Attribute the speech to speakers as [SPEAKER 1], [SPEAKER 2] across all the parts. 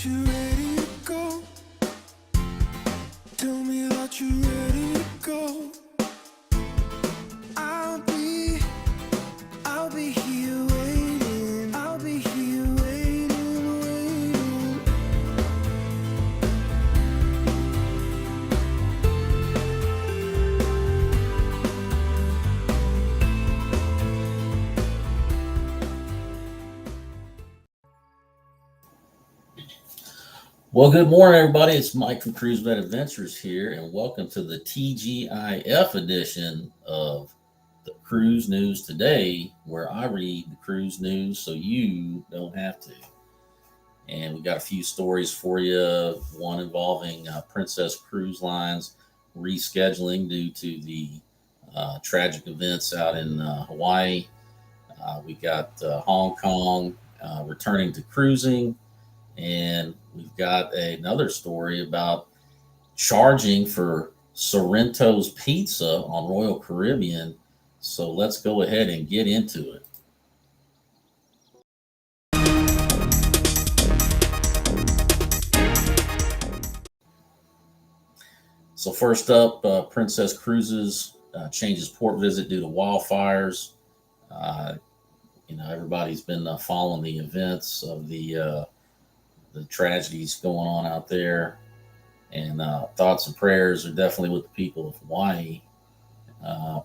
[SPEAKER 1] you're ready to go. Tell me that you're ready to go. I'll be here waiting. I'll be here waiting, waiting.
[SPEAKER 2] Well, good morning, everybody. It's Mike from Cruise Vet Adventures here, and welcome to the TGIF edition of the Cruise News Today, where I read the cruise news so you don't have to. And we got a few stories for you. One involving Princess Cruise Lines rescheduling due to the tragic events out in Hawaii. We got Hong Kong returning to cruising. And we've got another story about charging for Sorrento's Pizza on Royal Caribbean. So let's go ahead and get into it. So first up, Princess Cruises changes port visit due to wildfires. Uh, everybody's been following the events of the tragedies going on out there, and thoughts and prayers are definitely with the people of Hawaii.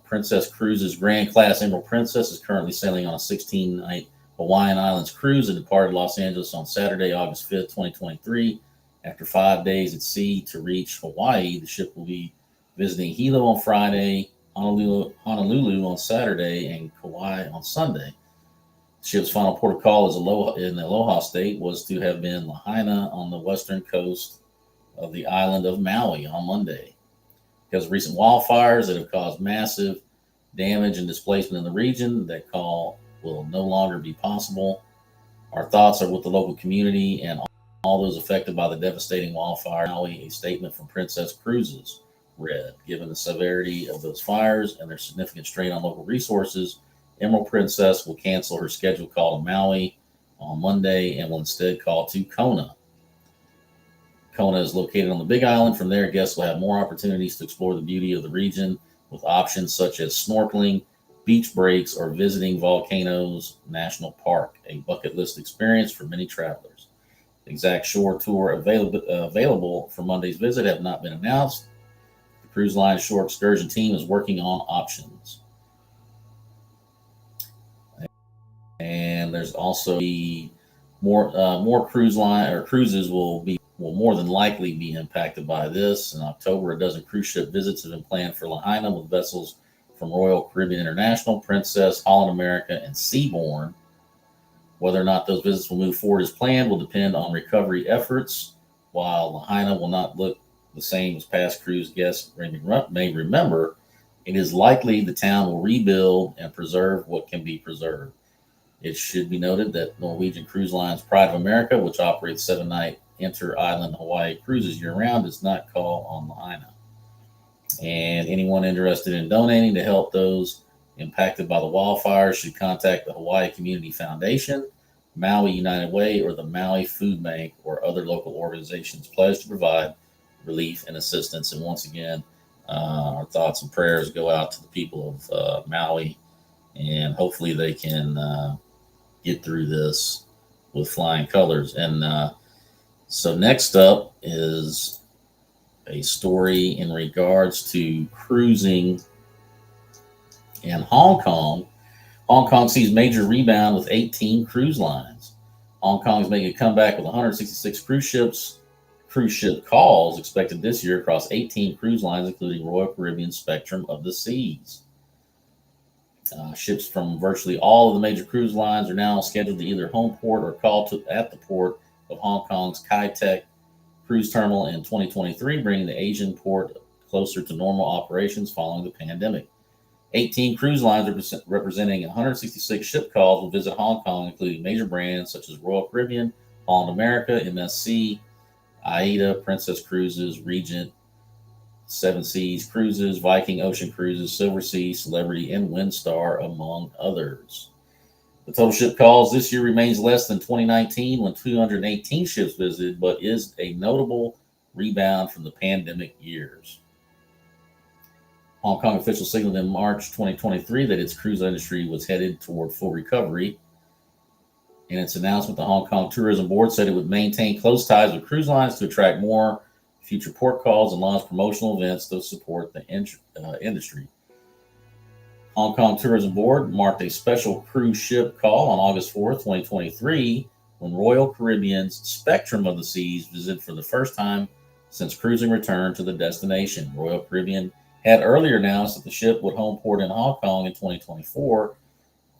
[SPEAKER 2] Princess Cruises Grand Class Emerald Princess is currently sailing on a 16-night Hawaiian Islands cruise and departed Los Angeles on Saturday, August 5th, 2023. After 5 days at sea to reach Hawaii, the ship will be visiting Hilo on Friday, Honolulu on Saturday, and Kauai on Sunday. The ship's final port of call in the Aloha State was to have been Lahaina on the western coast of the island of Maui on Monday. Because of recent wildfires that have caused massive damage and displacement in the region, that call will no longer be possible. Our thoughts are with the local community and all those affected by the devastating wildfire. Maui, a statement from Princess Cruises read, given the severity of those fires and their significant strain on local resources, Emerald Princess will cancel her scheduled call to Maui on Monday and will instead call to Kona. Kona is located on the Big Island. From there, guests will have more opportunities to explore the beauty of the region with options such as snorkeling, beach breaks, or visiting Volcanoes National Park, a bucket list experience for many travelers. The exact shore tour available for Monday's visit have not been announced. The cruise line shore excursion team is working on options. And there's also more cruises will more than likely be impacted by this. In October, a dozen cruise ship visits have been planned for Lahaina with vessels from Royal Caribbean International, Princess, Holland America, and Seabourn. Whether or not those visits will move forward as planned will depend on recovery efforts. While Lahaina will not look the same as past cruise guests may remember, it is likely the town will rebuild and preserve what can be preserved. It should be noted that Norwegian Cruise Line's Pride of America, which operates 7-night inter-island Hawaii cruises year-round, does not call on Lahaina. And anyone interested in donating to help those impacted by the wildfires should contact the Hawaii Community Foundation, Maui United Way, or the Maui Food Bank, or other local organizations pledged to provide relief and assistance. And once again, our thoughts and prayers go out to the people of Maui, and hopefully they can get through this with flying colors. And so next up is a story in regards to cruising in Hong Kong. Hong Kong sees major rebound with 18 cruise lines. Hong Kong is making a comeback with 166 cruise ship calls expected this year across 18 cruise lines, including Royal Caribbean Spectrum of the Seas. Ships from virtually all of the major cruise lines are now scheduled to either home port or call at the port of Hong Kong's Kai Tak cruise terminal in 2023, bringing the Asian port closer to normal operations following the pandemic. 18 cruise lines representing 166 ship calls will visit Hong Kong, including major brands such as Royal Caribbean, Holland America, MSC, AIDA, Princess Cruises, Regent, Seven Seas Cruises, Viking Ocean Cruises, Silver Sea, Celebrity, and Windstar, among others. The total ship calls this year remains less than 2019 when 218 ships visited, but is a notable rebound from the pandemic years. Hong Kong officials signaled in March 2023 that its cruise industry was headed toward full recovery. In its announcement, the Hong Kong Tourism Board said it would maintain close ties with cruise lines to attract more future port calls and launch promotional events to support the industry. Hong Kong Tourism Board marked a special cruise ship call on August 4th, 2023, when Royal Caribbean's Spectrum of the Seas visited for the first time since cruising returned to the destination. Royal Caribbean had earlier announced that the ship would home port in Hong Kong in 2024,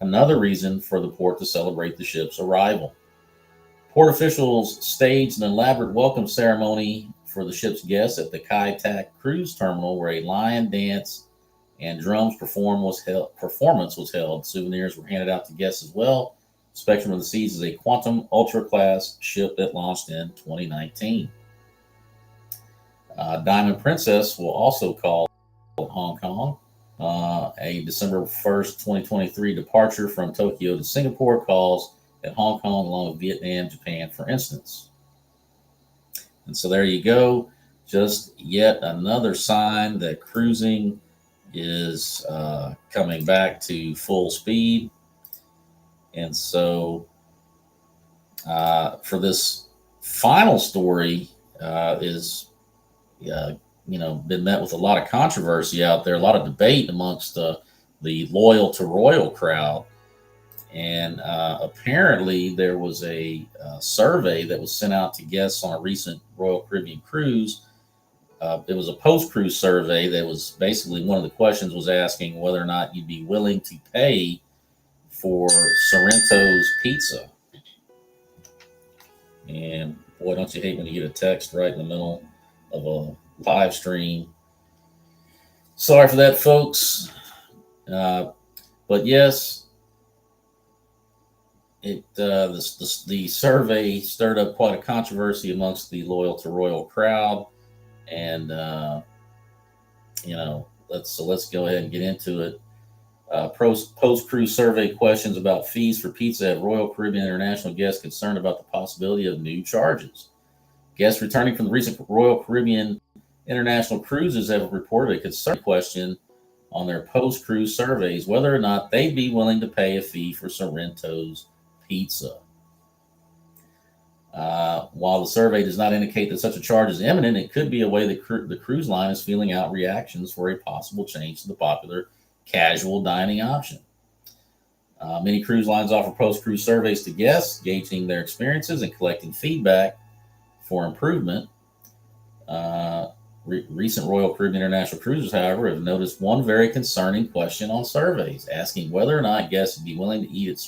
[SPEAKER 2] another reason for the port to celebrate the ship's arrival. Port officials staged an elaborate welcome ceremony for the ship's guests at the Kai Tak Cruise Terminal, where a lion dance and drums performance was held. Souvenirs were handed out to guests as well. Spectrum of the Seas is a Quantum Ultra class ship that launched in 2019. Diamond Princess will also call Hong Kong. A December 1st, 2023 departure from Tokyo to Singapore calls at Hong Kong along with Vietnam, Japan, for instance. And so there you go. Just yet another sign that cruising is coming back to full speed. And so for this final story is been met with a lot of controversy out there, a lot of debate amongst the loyal to royal crowd. And apparently there was a survey that was sent out to guests on a recent Royal Caribbean cruise. It was a post-cruise survey that was basically, one of the questions was asking whether or not you'd be willing to pay for Sorrento's pizza. And boy, don't you hate when you get a text right in the middle of a live stream. Sorry for that, folks. But yes, the survey stirred up quite a controversy amongst the loyal to royal crowd. And let's go ahead and get into it. Post-cruise survey questions about fees for pizza at Royal Caribbean International guests concerned about the possibility of new charges. Guests returning from the recent Royal Caribbean International cruises have reported a concerning question on their post-cruise surveys whether or not they'd be willing to pay a fee for Sorrento's pizza. While the survey does not indicate that such a charge is imminent, it could be a way that the cruise line is feeling out reactions for a possible change to the popular casual dining option. Many cruise lines offer post-cruise surveys to guests, gauging their experiences and collecting feedback for improvement. Recent Royal Caribbean International cruises, however, have noticed one very concerning question on surveys, asking whether or not guests would be willing to eat at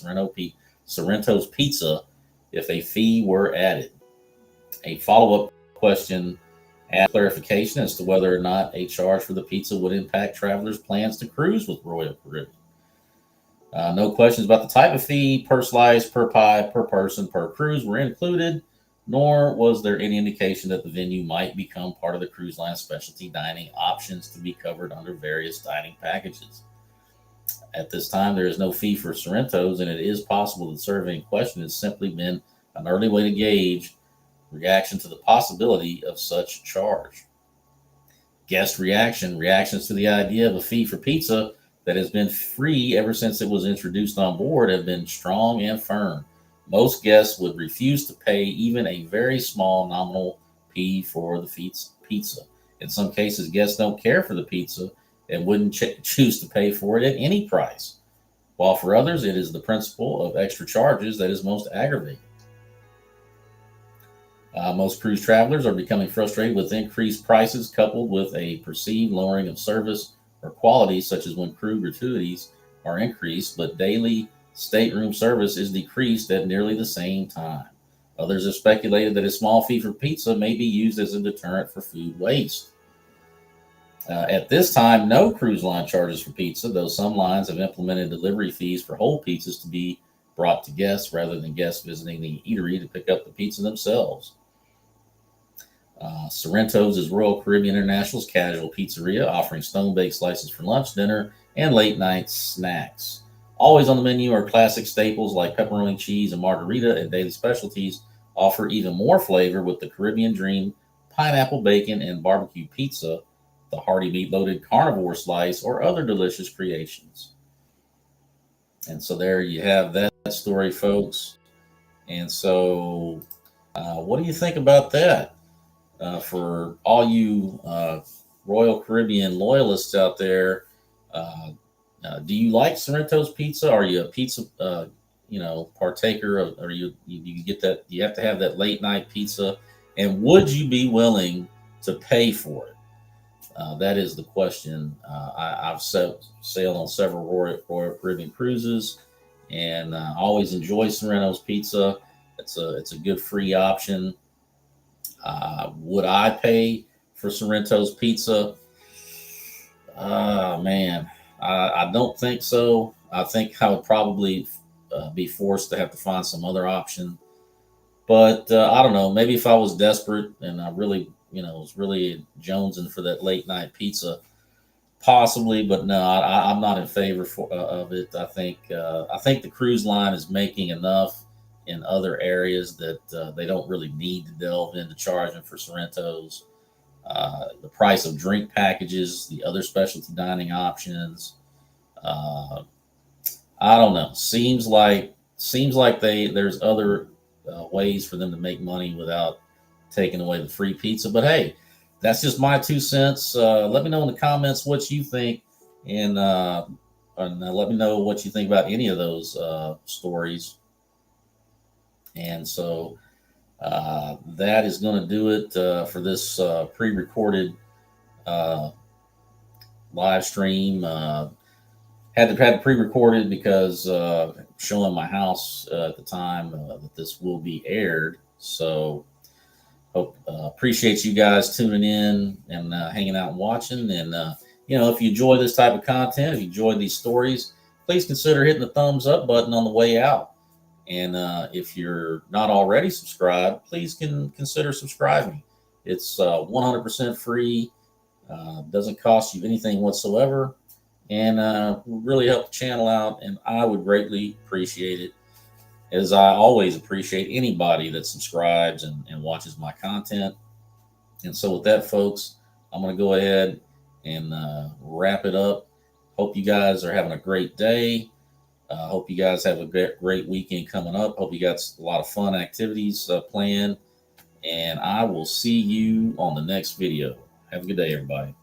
[SPEAKER 2] Sorrento's pizza if a fee were added. A follow-up question asked clarification as to whether or not a charge for the pizza would impact travelers' plans to cruise with Royal Caribbean. No questions about the type of fee, per slice, per pie, per person, per cruise were included, nor was there any indication that the venue might become part of the cruise line specialty dining options to be covered under various dining packages. At this time, there is no fee for Sorrento's, and it is possible the survey in question has simply been an early way to gauge reaction to the possibility of such charge. Guest reactions to the idea of a fee for pizza that has been free ever since it was introduced on board have been strong and firm. Most guests would refuse to pay even a very small nominal fee for the pizza. In some cases, guests don't care for the pizza and wouldn't choose to pay for it at any price, while for others, it is the principle of extra charges that is most aggravating. Most cruise travelers are becoming frustrated with increased prices coupled with a perceived lowering of service or quality, such as when crew gratuities are increased, but daily stateroom service is decreased at nearly the same time. Others have speculated that a small fee for pizza may be used as a deterrent for food waste. At this time, no cruise line charges for pizza, though some lines have implemented delivery fees for whole pizzas to be brought to guests rather than guests visiting the eatery to pick up the pizza themselves. Sorrento's is Royal Caribbean International's casual pizzeria, offering stone-baked slices for lunch, dinner, and late-night snacks. Always on the menu are classic staples like pepperoni cheese and margarita, and daily specialties offer even more flavor with the Caribbean Dream, pineapple bacon, and barbecue pizza, the hearty meat loaded carnivore slice, or other delicious creations. And so there you have that story, folks. And so, what do you think about that? For all you Royal Caribbean loyalists out there, uh, do you like Sorrento's pizza? Are you a pizza, partaker of, or you get that? You have to have that late night pizza, and would you be willing to pay for it? That is the question. I've sailed on several Royal Caribbean cruises, and always enjoy Sorrento's pizza. It's a good free option. Would I pay for Sorrento's pizza? Man, I don't think so. I think I would probably be forced to have to find some other option. But I don't know. Maybe if I was desperate and I really, was really jonesing for that late night pizza, possibly. But no, I'm not in favor of it. I think the cruise line is making enough in other areas that they don't really need to delve into charging for Sorrentos. The price of drink packages, the other specialty dining options. Uh, I don't know. Seems like there's other ways for them to make money without taking away the free pizza. But hey, that's just my 2 cents. Let me know in the comments what you think, and let me know what you think about any of those stories. And so that is going to do it for this pre-recorded uh, live stream. Had to pre-recorded because showing my house at the time that this will be aired. So hope appreciate you guys tuning in and hanging out and watching. And if you enjoy this type of content, if you enjoy these stories, please consider hitting the thumbs up button on the way out. And if you're not already subscribed, please consider subscribing. It's 100% free, doesn't cost you anything whatsoever, and will really help the channel out. And I would greatly appreciate it, as I always appreciate anybody that subscribes and watches my content. And so, with that, folks, I'm going to go ahead and wrap it up. Hope you guys are having a great day. Hope you guys have a great weekend coming up. Hope you got a lot of fun activities planned. And I will see you on the next video. Have a good day, everybody.